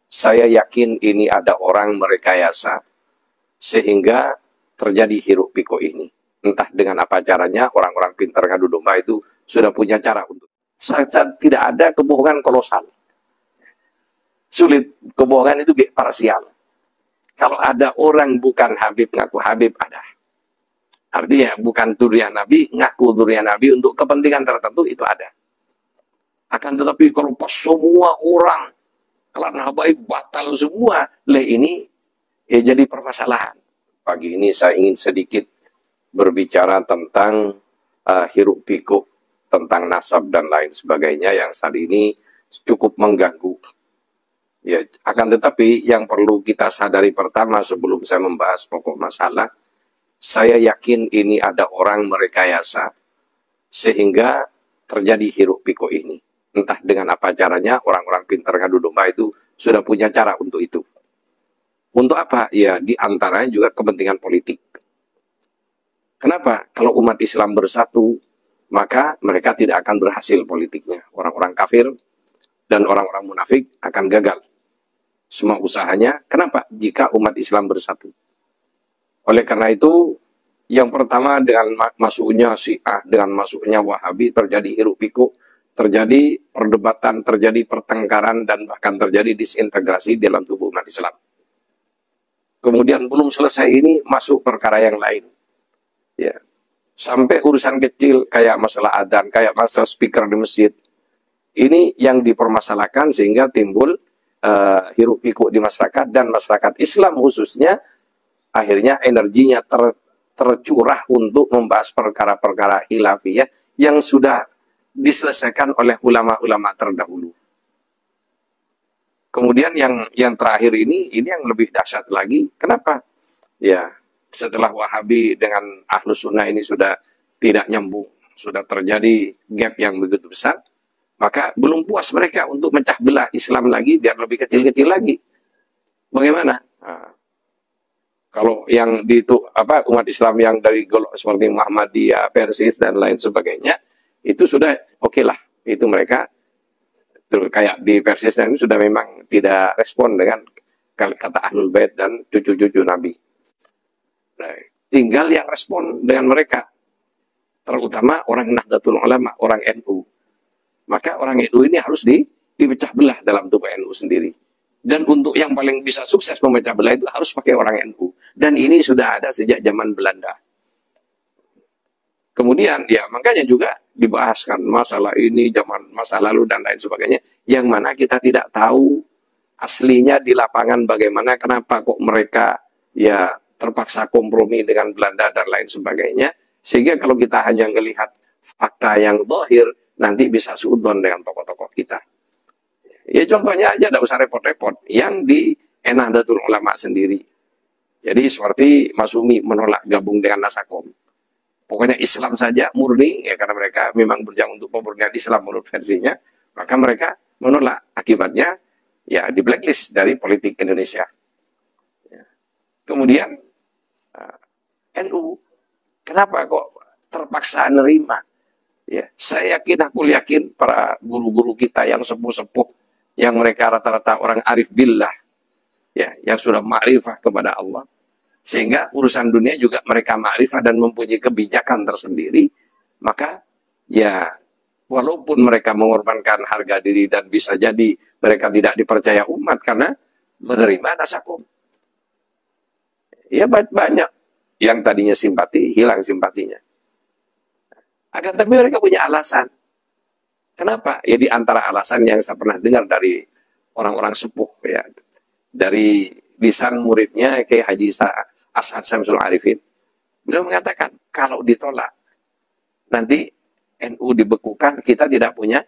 Saya yakin ini ada orang merekayasa sehingga terjadi hiruk pikuk ini. Entah dengan apa caranya, orang-orang pintar ngadu domba itu sudah punya cara untuk. Tidak ada kebohongan kolosal. Sulit, kebohongan itu parsial. Kalau ada orang bukan Habib ngaku Habib, ada. Artinya bukan durian Nabi, ngaku durian Nabi untuk kepentingan tertentu, itu ada. Akan tetapi kalau pas semua orang klan habaib batal semua, ini ya jadi permasalahan. Pagi ini saya ingin sedikit berbicara tentang hiruk pikuk, tentang nasab dan lain sebagainya yang saat ini cukup mengganggu. Ya, akan tetapi yang perlu kita sadari pertama sebelum saya membahas pokok masalah, saya yakin ini ada orang merekayasa sehingga terjadi hiruk pikuk ini. Entah dengan apa caranya, orang-orang pintar ngadu domba itu sudah punya cara untuk itu. Untuk apa? Ya, diantaranya juga kepentingan politik. Kenapa? Kalau umat Islam bersatu, maka mereka tidak akan berhasil politiknya. Orang-orang kafir dan orang-orang munafik akan gagal semua usahanya. Kenapa? Jika umat Islam bersatu. Oleh karena itu, yang pertama dengan masuknya Syiah, dengan masuknya Wahabi, terjadi hiruk pikuk, terjadi perdebatan, terjadi pertengkaran, dan bahkan terjadi disintegrasi dalam tubuh umat Islam. Kemudian belum selesai ini, masuk perkara yang lain. Ya. Sampai urusan kecil, kayak masalah adzan, kayak masalah speaker di masjid. Ini yang dipermasalahkan sehingga timbul hiruk pikuk di masyarakat, dan masyarakat Islam khususnya, akhirnya energinya tercurah untuk membahas perkara-perkara khilafiyah yang sudah diselesaikan oleh ulama-ulama terdahulu. Kemudian yang terakhir ini yang lebih dahsyat lagi. Kenapa? Ya, setelah Wahabi dengan Ahlus Sunnah ini sudah tidak nyambung, sudah terjadi gap yang begitu besar, maka belum puas mereka untuk mencah belah Islam lagi biar lebih kecil-kecil lagi. Bagaimana? Nah, kalau yang umat Islam yang dari seperti Muhammadiyah, Persis dan lain sebagainya, itu sudah oke lah. Itu mereka kayak di Persis ini sudah memang tidak respon dengan kata Ahlul Bait dan cucu-cucu Nabi. Nah, tinggal yang respon dengan mereka, terutama orang Nahdlatul Ulama, orang NU. Maka orang NU ini harus dipecah belah dalam tubuh NU sendiri. Dan untuk yang paling bisa sukses memecah belah itu harus pakai orang NU. Dan ini sudah ada sejak zaman Belanda. Kemudian ya makanya juga dibahaskan masalah ini zaman masa lalu dan lain sebagainya, yang mana kita tidak tahu aslinya di lapangan bagaimana, kenapa kok mereka ya terpaksa kompromi dengan Belanda dan lain sebagainya, sehingga kalau kita hanya melihat fakta yang zahir nanti bisa suudzon dengan tokoh-tokoh kita. Ya contohnya aja, tidak usah repot-repot, yang di Nahdlatul Ulama sendiri. Jadi seperti Mas Umi menolak gabung dengan Nasakom. Pokoknya Islam saja murni, ya karena mereka memang berjuang untuk pemurnian Islam menurut versinya, maka mereka menolak. Akibatnya, ya di blacklist dari politik Indonesia. Ya. Kemudian, NU, kenapa kok terpaksa nerima? Ya, saya yakin para guru-guru kita yang sepuh-sepuh, yang mereka rata-rata orang arif billah, ya, yang sudah ma'rifah kepada Allah, sehingga urusan dunia juga mereka ma'rifah dan mempunyai kebijakan tersendiri, maka ya walaupun mereka mengorbankan harga diri dan bisa jadi mereka tidak dipercaya umat karena menerima Nasakom. Ya banyak yang tadinya simpati, hilang simpatinya. Akan tapi mereka punya alasan. Kenapa? Ya di antara alasan yang saya pernah dengar dari orang-orang sepuh, ya, dari lisan muridnya kayak Haji As'ad Syamsul Arifin, beliau mengatakan kalau ditolak nanti NU dibekukan, kita tidak punya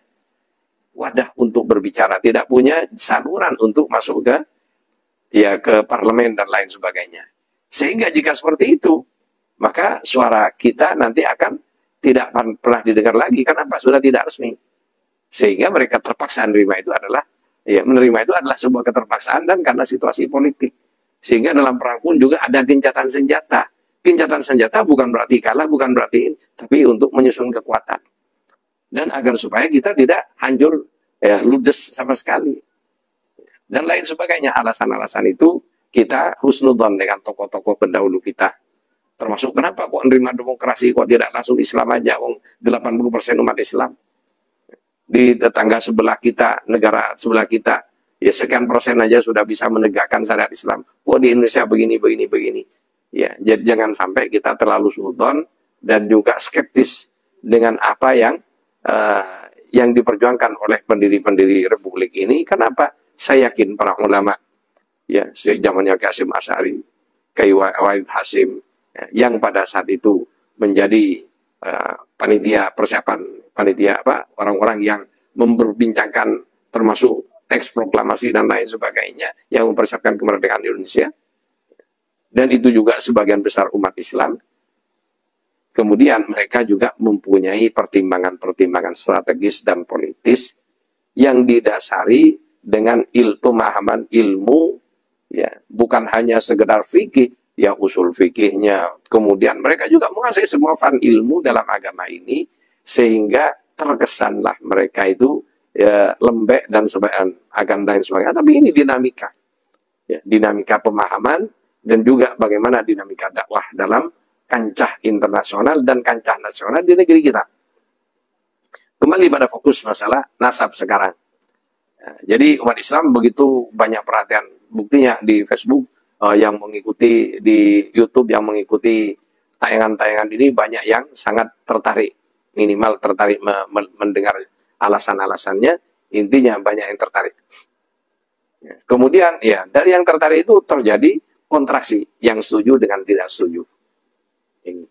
wadah untuk berbicara, tidak punya saluran untuk masuk ke parlemen dan lain sebagainya. Sehingga jika seperti itu, maka suara kita nanti akan tidak pernah didengar lagi. Kenapa? Sudah tidak resmi. Sehingga mereka terpaksa menerima itu adalah sebuah keterpaksaan dan karena situasi politik. Sehingga dalam perang pun juga ada gencatan senjata. Gencatan senjata bukan berarti kalah, bukan berarti, tapi untuk menyusun kekuatan. Dan agar supaya kita tidak hancur, ya, ludes sama sekali. dan lain sebagainya. Alasan-alasan itu kita husnudzon dengan tokoh-tokoh pendahulu kita. Termasuk kenapa kok menerima demokrasi, kok tidak langsung Islam aja, 80% umat Islam. Di tetangga sebelah kita, negara sebelah kita, ya sekian persen aja sudah bisa menegakkan syariat Islam. Kok di Indonesia begini. Ya, jadi jangan sampai kita terlalu suudzon dan juga skeptis dengan apa yang diperjuangkan oleh pendiri-pendiri Republik ini. Kenapa? Saya yakin para ulama, ya, zamannya Qasim Asy'ari, Kyai Wahid Hasyim, yang pada saat itu menjadi panitia orang-orang yang memperbincangkan termasuk teks proklamasi dan lain sebagainya yang mempersiapkan kemerdekaan Indonesia, dan itu juga sebagian besar umat Islam. Kemudian mereka juga mempunyai pertimbangan-pertimbangan strategis dan politis yang didasari dengan pemahaman ilmu, ya, bukan hanya sekedar fikih, ya usul fikihnya. Kemudian mereka juga menguasai semua fan ilmu dalam agama ini, sehingga terkesanlah mereka itu ya, lembek dan sebagainya. Tapi ini dinamika, ya, dinamika pemahaman dan juga bagaimana dinamika dakwah dalam kancah internasional dan kancah nasional di negeri kita. Kembali pada fokus masalah nasab sekarang. Jadi umat Islam begitu banyak perhatian. Buktinya di Facebook yang mengikuti, di YouTube yang mengikuti tayangan-tayangan ini, banyak yang sangat tertarik, minimal tertarik mendengar alasan-alasannya. Intinya banyak yang tertarik. Kemudian ya dari yang tertarik itu terjadi kontraksi, yang setuju dengan tidak setuju. Ini.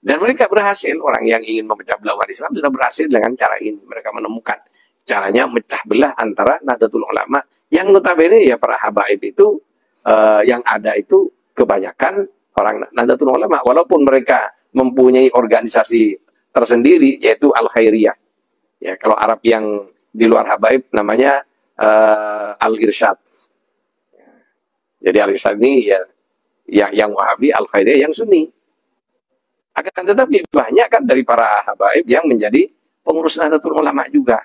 Dan mereka berhasil, orang yang ingin memecah belah umat Islam sudah berhasil dengan cara ini. Mereka menemukan caranya memecah belah antara Nahdlatul Ulama yang notabene ya para habaib itu yang ada itu kebanyakan orang Nahdlatul Ulama, walaupun mereka mempunyai organisasi tersendiri yaitu Al-Khairiyah. Ya, kalau Arab yang di luar habaib namanya Al-Irsyad. Jadi Al-Irsyad ini ya yang Wahabi, Al-Khairiyah yang Sunni. Akan tetapi banyak kan dari para habaib yang menjadi pengurus Nahdlatul Ulama juga.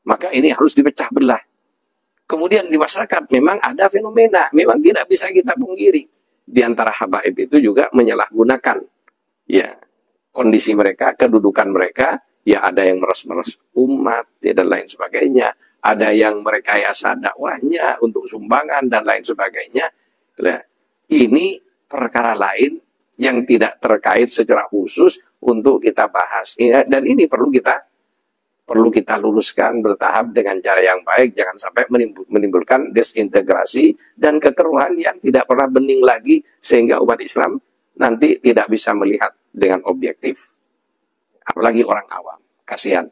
Maka ini harus dipecah belah. Kemudian di masyarakat memang ada fenomena, memang tidak bisa kita pungkiri. Di antara habaib itu juga menyalahgunakan ya kondisi mereka, kedudukan mereka, ya ada yang meres-meres umat ya, dan lain sebagainya. Ada yang merekayasa dakwahnya untuk sumbangan dan lain sebagainya. Nah, ini perkara lain yang tidak terkait secara khusus untuk kita bahas. Dan ini perlu kita luruskan bertahap dengan cara yang baik, jangan sampai menimbulkan desintegrasi dan kekeruhan yang tidak pernah bening lagi, sehingga umat Islam nanti tidak bisa melihat dengan objektif. Apalagi orang awam, kasihan.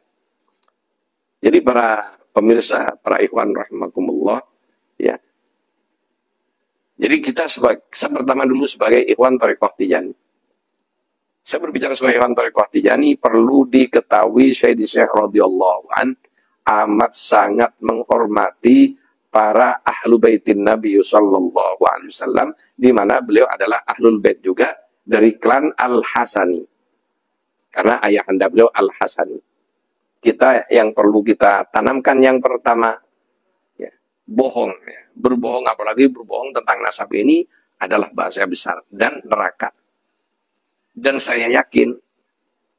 Jadi para pemirsa, para ikhwan rahimakumullah, ya. Jadi kita pertama dulu sebagai ikhwan Thariqah Tijaniyah. Saya berbicara sebagai ikhwan Thariqah Tijaniyah, perlu diketahui Syekh radhiyallahu an amat sangat menghormati para ahlu baitin Nabi sallallahu alaihi wasallam, di mana beliau adalah ahlul bait juga dari klan Al-Hasani. Karena ayahanda beliau Al-Hasani. Kita yang perlu kita tanamkan yang pertama, ya, bohong, ya. Berbohong, apalagi berbohong tentang nasab ini adalah bahaya besar dan neraka. Dan saya yakin,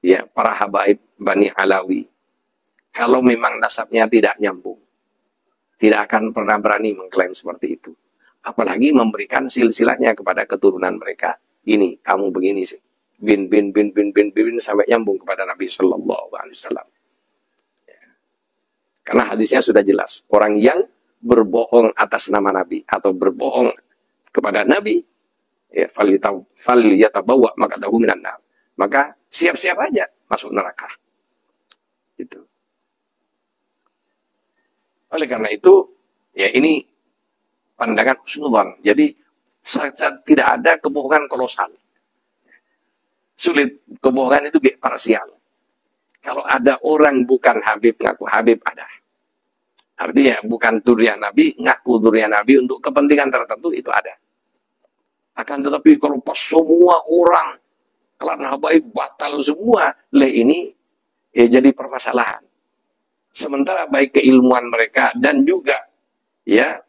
ya, para habaib Bani Alawi, kalau memang nasabnya tidak nyambung, tidak akan pernah berani mengklaim seperti itu. Apalagi memberikan silsilahnya kepada keturunan mereka. Ini, kamu begini sih. Bin sampai nyambung kepada Nabi Sallallahu Alaihi Wasallam. Karena hadisnya sudah jelas. Orang yang berbohong atas nama Nabi atau berbohong kepada Nabi, ya, falyatabawa maq'adahu minan nar. Maka siap-siap aja masuk neraka. Itu. Oleh karena itu, ya ini pandangan husnudzon. Jadi tidak ada kebohongan kolosal. Sulit, kebohongan itu parsial. Kalau ada orang bukan Habib ngaku Habib, ada. Artinya bukan dzurriyyah Nabi, ngaku dzurriyyah Nabi untuk kepentingan tertentu, itu ada. Akan tetapi kalau pas semua orang klan habaib batal semua, ini ya jadi permasalahan. Sementara baik keilmuan mereka dan juga ya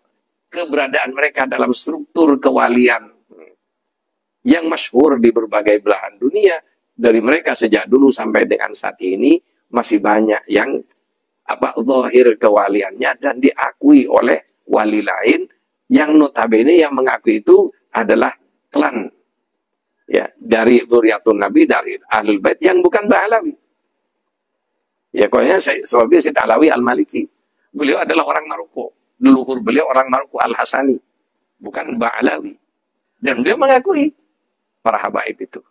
keberadaan mereka dalam struktur kewalian yang masyhur di berbagai belahan dunia. Dari mereka sejak dulu sampai dengan saat ini masih banyak yang zahir kewaliannya dan diakui oleh wali lain yang notabene yang mengakui itu adalah klan ya dari dzurriyyatun Nabi, dari Ahlul Bait yang bukan Ba'alawi. Ya pokoknya seperti Syed Alawi Al-Maliki. Beliau adalah orang Maroko. Leluhur beliau orang Maroko Al-Hasani, bukan Ba'alawi. Dan beliau mengakui para habaib itu.